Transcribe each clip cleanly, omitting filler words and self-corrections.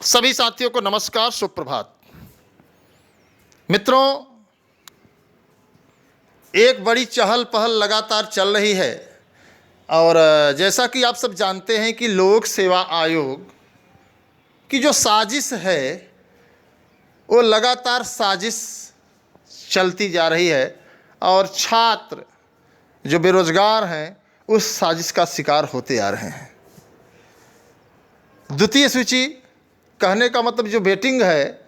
सभी साथियों को नमस्कार, सुप्रभात। मित्रों, एक बड़ी चहल पहल लगातार चल रही है और जैसा कि आप सब जानते हैं कि लोक सेवा आयोग की जो साजिश है वो लगातार साजिश चलती जा रही है और छात्र जो बेरोजगार हैं उस साजिश का शिकार होते आ रहे हैं। द्वितीय सूची कहने का मतलब जो वेटिंग है,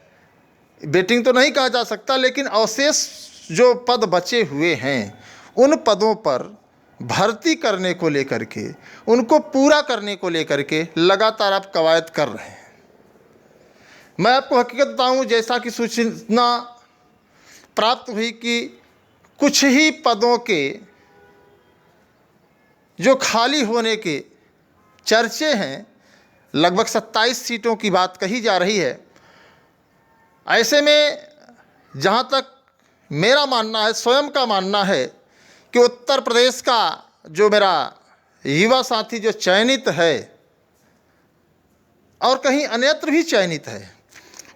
वेटिंग तो नहीं कहा जा सकता, लेकिन अवशेष जो पद बचे हुए हैं उन पदों पर भर्ती करने को लेकर के, उनको पूरा करने को लेकर के लगातार आप कवायद कर रहे हैं। मैं आपको हकीकत बताऊं, जैसा कि सूचना प्राप्त हुई कि कुछ ही पदों के जो खाली होने के चर्चे हैं, लगभग 27 सीटों की बात कही जा रही है। ऐसे में जहाँ तक मेरा मानना है, स्वयं का मानना है कि उत्तर प्रदेश का जो मेरा युवा साथी जो चयनित है और कहीं अन्यत्र भी चयनित है,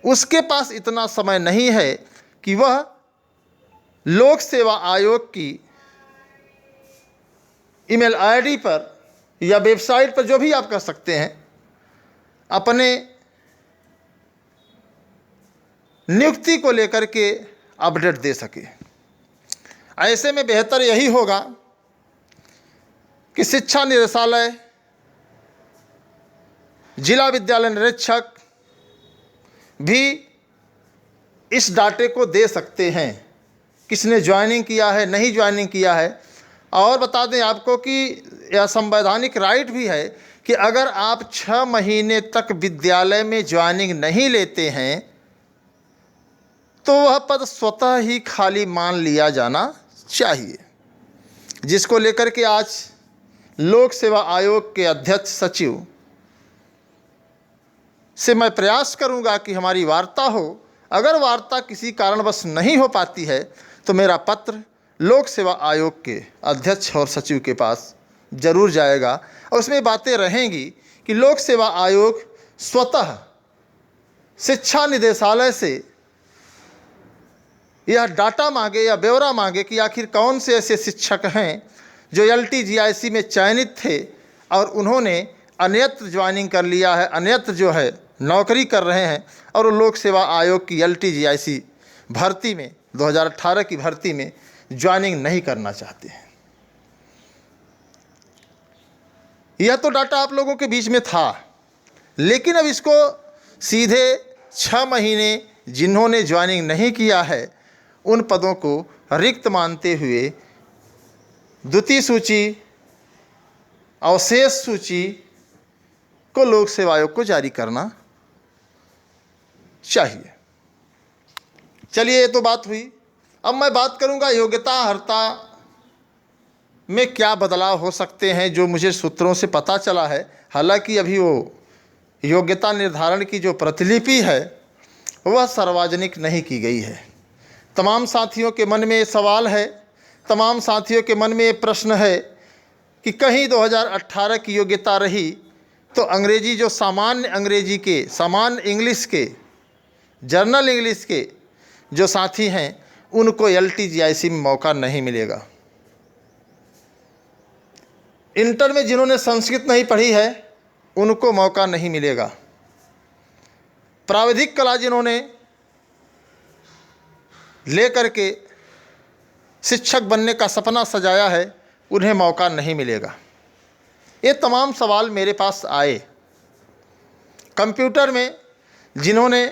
उसके पास इतना समय नहीं है कि वह लोक सेवा आयोग की ईमेल आईडी पर या वेबसाइट पर, जो भी आप कह सकते हैं, अपने नियुक्ति को लेकर के अपडेट दे सके। ऐसे में बेहतर यही होगा कि शिक्षा निदेशालय, जिला विद्यालय निरीक्षक भी इस डाटे को दे सकते हैं, किसने ज्वाइनिंग किया है, नहीं ज्वाइनिंग किया है। और बता दें आपको कि यह संवैधानिक राइट भी है कि अगर आप 6 महीने तक विद्यालय में ज्वाइनिंग नहीं लेते हैं तो वह पद स्वतः ही खाली मान लिया जाना चाहिए, जिसको लेकर के आज लोक सेवा आयोग के अध्यक्ष सचिव से मैं प्रयास करूंगा कि हमारी वार्ता हो। अगर वार्ता किसी कारणवश नहीं हो पाती है तो मेरा पत्र लोक सेवा आयोग के अध्यक्ष और सचिव के पास जरूर जाएगा और उसमें बातें रहेंगी कि लोक सेवा आयोग स्वतः शिक्षा निदेशालय से यह डाटा मांगे या ब्यौरा मांगे कि आखिर कौन से ऐसे शिक्षक हैं जो LTGIC में चयनित थे और उन्होंने अन्यत्र ज्वाइनिंग कर लिया है, अन्यत्र जो है नौकरी कर रहे हैं और वो लोक सेवा आयोग की LTGIC भर्ती में 2018 की भर्ती में ज्वाइनिंग नहीं करना चाहते हैं। यह तो डाटा आप लोगों के बीच में था, लेकिन अब इसको सीधे 6 महीने जिन्होंने ज्वाइनिंग नहीं किया है उन पदों को रिक्त मानते हुए द्वितीय सूची, अवशेष सूची को लोक सेवा आयोग को जारी करना चाहिए। चलिए, ये तो बात हुई। अब मैं बात करूंगा योग्यता अर्हता में क्या बदलाव हो सकते हैं, जो मुझे सूत्रों से पता चला है। हालांकि अभी वो योग्यता निर्धारण की जो प्रतिलिपि है वह सार्वजनिक नहीं की गई है। तमाम साथियों के मन में ये सवाल है, तमाम साथियों के मन में ये प्रश्न है कि कहीं 2018 की योग्यता रही तो अंग्रेजी, जो सामान्य अंग्रेजी के, सामान्य इंग्लिश के, जर्नल इंग्लिश के जो साथी हैं उनको LTGIC में मौका नहीं मिलेगा। इंटर में जिन्होंने संस्कृत नहीं पढ़ी है उनको मौका नहीं मिलेगा। प्राविधिक कला जिन्होंने लेकर के शिक्षक बनने का सपना सजाया है उन्हें मौका नहीं मिलेगा। ये तमाम सवाल मेरे पास आए। कंप्यूटर में जिन्होंने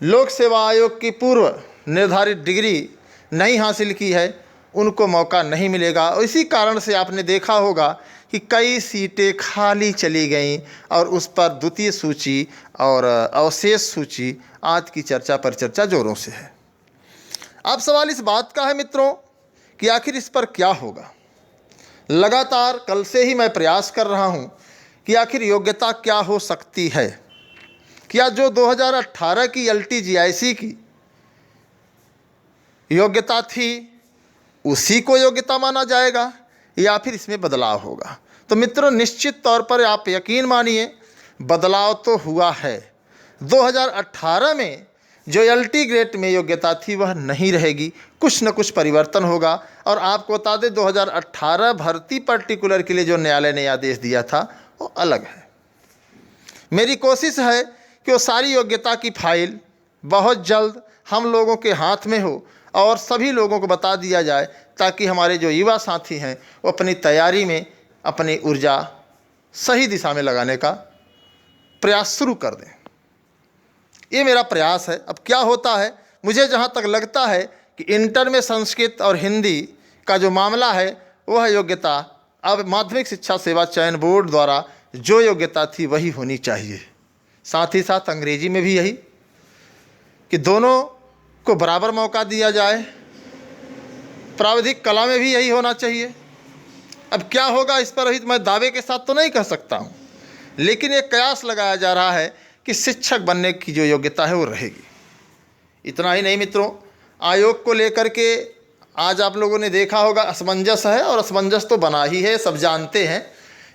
लोक सेवा आयोग की पूर्व निर्धारित डिग्री नहीं हासिल की है उनको मौका नहीं मिलेगा। और इसी कारण से आपने देखा होगा कि कई सीटें खाली चली गईं और उस पर द्वितीय सूची और अवशेष सूची आज की चर्चा पर चर्चा जोरों से है। अब सवाल इस बात का है मित्रों कि आखिर इस पर क्या होगा। लगातार कल से ही मैं प्रयास कर रहा हूं कि आखिर योग्यता क्या हो सकती है। क्या जो 2018 की LTGIC की योग्यता थी उसी को योग्यता माना जाएगा या फिर इसमें बदलाव होगा? तो मित्रों, निश्चित तौर पर आप यकीन मानिए बदलाव तो हुआ है। 2018 में जो LT ग्रेड में योग्यता थी वह नहीं रहेगी, कुछ न कुछ परिवर्तन होगा। और आपको बता दें 2018 भर्ती पर्टिकुलर के लिए जो न्यायालय ने आदेश दिया था वो अलग है। मेरी कोशिश है कि वो सारी योग्यता की फाइल बहुत जल्द हम लोगों के हाथ में हो और सभी लोगों को बता दिया जाए, ताकि हमारे जो युवा साथी हैं वो अपनी तैयारी में अपनी ऊर्जा सही दिशा में लगाने का प्रयास शुरू कर दें। ये मेरा प्रयास है। अब क्या होता है, मुझे जहाँ तक लगता है कि इंटर में संस्कृत और हिंदी का जो मामला है वह योग्यता अब माध्यमिक शिक्षा सेवा चयन बोर्ड द्वारा जो योग्यता थी वही होनी चाहिए। साथ ही साथ अंग्रेजी में भी यही, कि दोनों को बराबर मौका दिया जाए। प्राविधिक कला में भी यही होना चाहिए। अब क्या होगा इस पर अभी मैं दावे के साथ तो नहीं कह सकता हूँ, लेकिन एक कयास लगाया जा रहा है कि शिक्षक बनने की जो योग्यता है वो रहेगी। इतना ही नहीं मित्रों, आयोग को लेकर के आज आप लोगों ने देखा होगा असमंजस है, और असमंजस तो बना ही है, सब जानते हैं,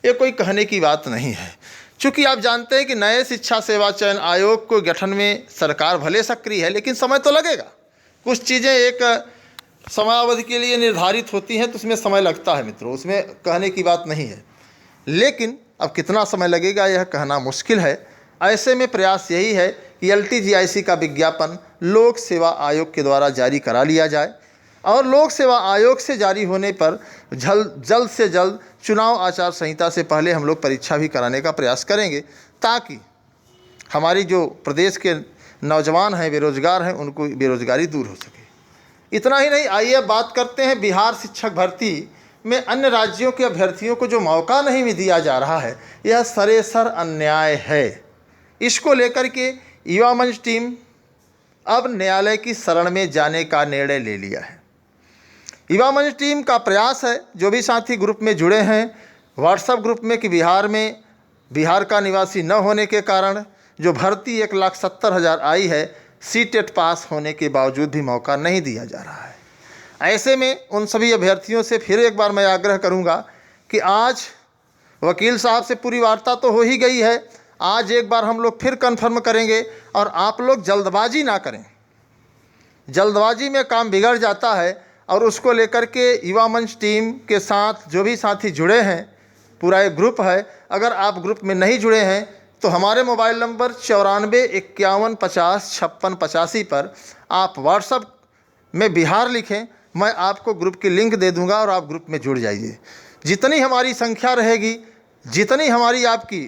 ये कोई कहने की बात नहीं है। चूँकि आप जानते हैं कि नए शिक्षा सेवा चयन आयोग को गठन में सरकार भले सक्रिय है, लेकिन समय तो लगेगा। कुछ चीज़ें एक समयावधि के लिए निर्धारित होती हैं तो उसमें समय लगता है मित्रों, उसमें कहने की बात नहीं है। लेकिन अब कितना समय लगेगा यह कहना मुश्किल है। ऐसे में प्रयास यही है कि LTGIC का विज्ञापन लोक सेवा आयोग के द्वारा जारी करा लिया जाए, और लोक सेवा आयोग से जारी होने पर जल्द से जल्द चुनाव आचार संहिता से पहले हम लोग परीक्षा भी कराने का प्रयास करेंगे, ताकि हमारी जो प्रदेश के नौजवान हैं, बेरोजगार हैं, उनको बेरोजगारी दूर हो सके। इतना ही नहीं, आइए बात करते हैं बिहार शिक्षक भर्ती में अन्य राज्यों के अभ्यर्थियों को जो मौका नहीं दिया जा रहा है, यह सरेसर अन्याय है। इसको लेकर के युवा मंच टीम अब न्यायालय की शरण में जाने का निर्णय ले लिया है। युवा मंच टीम का प्रयास है, जो भी साथी ग्रुप में जुड़े हैं व्हाट्सएप ग्रुप में, कि बिहार का निवासी न होने के कारण जो भर्ती 1,70,000 आई है, CTET पास होने के बावजूद भी मौका नहीं दिया जा रहा है। ऐसे में उन सभी अभ्यर्थियों से फिर एक बार मैं आग्रह करूंगा कि आज वकील साहब से पूरी वार्ता तो हो ही गई है, आज एक बार हम लोग फिर कन्फर्म करेंगे, और आप लोग जल्दबाजी ना करें। जल्दबाजी में काम बिगड़ जाता है, और उसको लेकर के युवा मंच टीम के साथ जो भी साथी जुड़े हैं, पूरा एक ग्रुप है, अगर आप ग्रुप में नहीं जुड़े हैं तो हमारे मोबाइल नंबर 94 51 50 56 85 पर आप व्हाट्सएप में बिहार लिखें, मैं आपको ग्रुप की लिंक दे दूंगा और आप ग्रुप में जुड़ जाइए। जितनी हमारी संख्या रहेगी, जितनी हमारी आपकी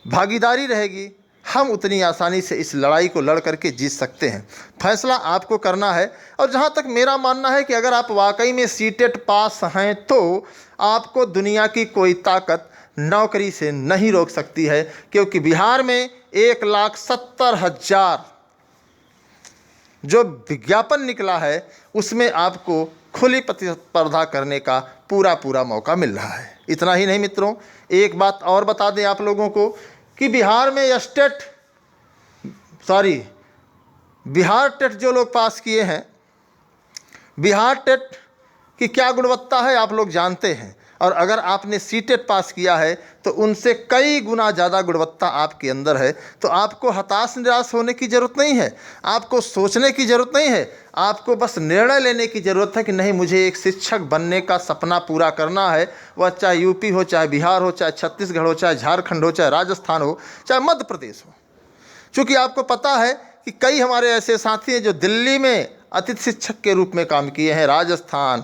भागीदारी रहेगी, हम उतनी आसानी से इस लड़ाई को लड़ करके जीत सकते हैं। फैसला आपको करना है। और जहाँ तक मेरा मानना है कि अगर आप वाकई में CTET पास हैं तो आपको दुनिया की कोई ताकत नौकरी से नहीं रोक सकती है, क्योंकि बिहार में 1,70,000 जो विज्ञापन निकला है उसमें आपको खुली प्रतिस्पर्धा करने का पूरा मौका मिल रहा है। इतना ही नहीं मित्रों, एक बात और बता दें आप लोगों को कि बिहार टेट जो लोग पास किए हैं, बिहार टेट की क्या गुणवत्ता है आप लोग जानते हैं, और अगर आपने CTET पास किया है तो उनसे कई गुना ज़्यादा गुणवत्ता आपके अंदर है। तो आपको हताश निराश होने की ज़रूरत नहीं है, आपको सोचने की ज़रूरत नहीं है, आपको बस निर्णय लेने की ज़रूरत है कि नहीं, मुझे एक शिक्षक बनने का सपना पूरा करना है। वह चाहे यूपी हो, चाहे बिहार हो, चाहे छत्तीसगढ़ हो, चाहे झारखंड हो, चाहे राजस्थान हो, चाहे मध्य प्रदेश हो। चूँकि आपको पता है कि कई हमारे ऐसे साथी हैं जो दिल्ली में अतिथि शिक्षक के रूप में काम किए हैं, राजस्थान,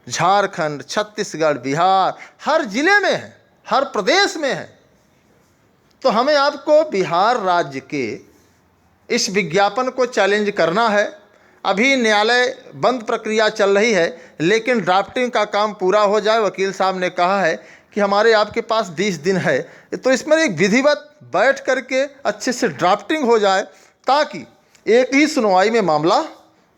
झारखंड, छत्तीसगढ़, बिहार, हर जिले में है, हर प्रदेश में है। तो हमें आपको बिहार राज्य के इस विज्ञापन को चैलेंज करना है। अभी न्यायालय बंद प्रक्रिया चल रही है, लेकिन ड्राफ्टिंग का काम पूरा हो जाए। वकील साहब ने कहा है कि हमारे आपके पास 20 दिन है, तो इसमें एक विधिवत बैठ करके अच्छे से ड्राफ्टिंग हो जाए, ताकि एक ही सुनवाई में मामला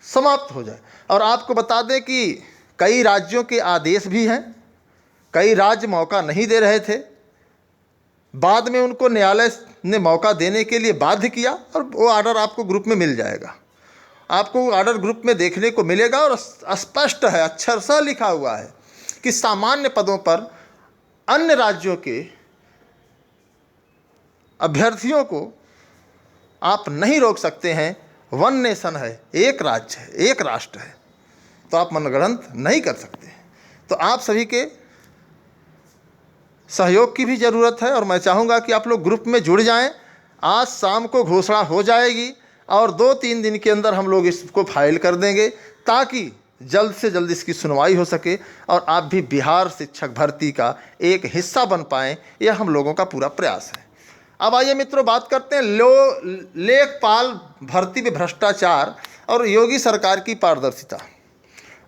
समाप्त हो जाए। और आपको बता दें कि कई राज्यों के आदेश भी हैं, कई राज्य मौका नहीं दे रहे थे, बाद में उनको न्यायालय ने मौका देने के लिए बाध्य किया, और वो आर्डर आपको ग्रुप में मिल जाएगा। आपको आर्डर ग्रुप में देखने को मिलेगा, और स्पष्ट है, अक्षर से लिखा हुआ है कि सामान्य पदों पर अन्य राज्यों के अभ्यर्थियों को आप नहीं रोक सकते हैं। वन नेशन है, एक राज्य है, एक राष्ट्र है, तो आप मनगढ़ंत नहीं कर सकते। तो आप सभी के सहयोग की भी ज़रूरत है और मैं चाहूँगा कि आप लोग ग्रुप में जुड़ जाएं। आज शाम को घोषणा हो जाएगी और 2-3 दिन के अंदर हम लोग इसको फाइल कर देंगे ताकि जल्द से जल्द इसकी सुनवाई हो सके और आप भी बिहार शिक्षक भर्ती का एक हिस्सा बन पाएँ, यह हम लोगों का पूरा प्रयास है। अब आइए मित्रों, बात करते हैं लेखपाल भर्ती में भ्रष्टाचार और योगी सरकार की पारदर्शिता।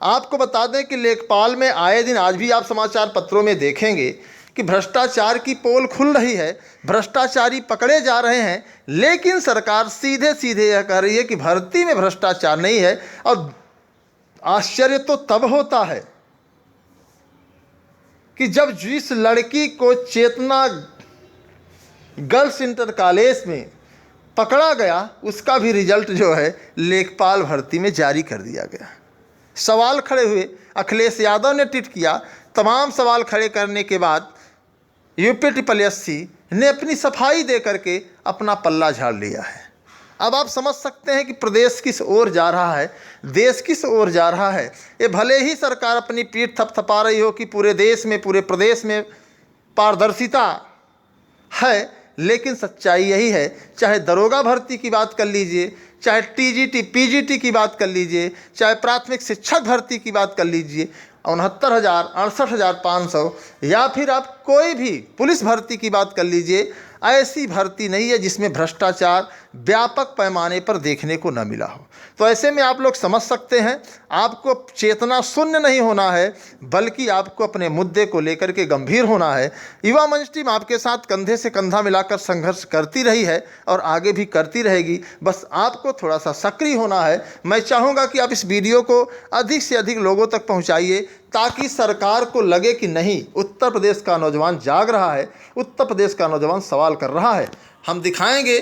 आपको बता दें कि लेखपाल में आए दिन आज भी आप समाचार पत्रों में देखेंगे कि भ्रष्टाचार की पोल खुल रही है, भ्रष्टाचारी पकड़े जा रहे हैं, लेकिन सरकार सीधे सीधे यह कह रही है कि भर्ती में भ्रष्टाचार नहीं है। और आश्चर्य तो तब होता है कि जब जिस लड़की को चेतना गर्ल्स इंटर कॉलेज में पकड़ा गया उसका भी रिजल्ट जो है लेखपाल भर्ती में जारी कर दिया गया। सवाल खड़े हुए, अखिलेश यादव ने ट्वीट किया, तमाम सवाल खड़े करने के बाद यूपीटीपीएससी ने अपनी सफाई दे करके अपना पल्ला झाड़ लिया है। अब आप समझ सकते हैं कि प्रदेश किस ओर जा रहा है, देश किस ओर जा रहा है। ये भले ही सरकार अपनी पीठ थपथपा रही हो कि पूरे देश में, पूरे प्रदेश में पारदर्शिता है, लेकिन सच्चाई यही है। चाहे दरोगा भर्ती की बात कर लीजिए, चाहे टीजीटी पीजीटी की बात कर लीजिए, चाहे प्राथमिक शिक्षक भर्ती की बात कर लीजिए, 69,000, 68,500, या फिर आप कोई भी पुलिस भर्ती की बात कर लीजिए, ऐसी भर्ती नहीं है जिसमें भ्रष्टाचार व्यापक पैमाने पर देखने को न मिला हो। तो ऐसे में आप लोग समझ सकते हैं, आपको चेतना शून्य नहीं होना है, बल्कि आपको अपने मुद्दे को लेकर के गंभीर होना है। युवा मंच टीम आपके साथ कंधे से कंधा मिलाकर संघर्ष करती रही है और आगे भी करती रहेगी। बस आपको थोड़ा सा सक्रिय होना है। मैं चाहूँगा कि आप इस वीडियो को अधिक से अधिक लोगों तक पहुँचाइए ताकि सरकार को लगे कि नहीं, उत्तर प्रदेश का नौजवान जाग रहा है, उत्तर प्रदेश का नौजवान सवाल कर रहा है। हम दिखाएंगे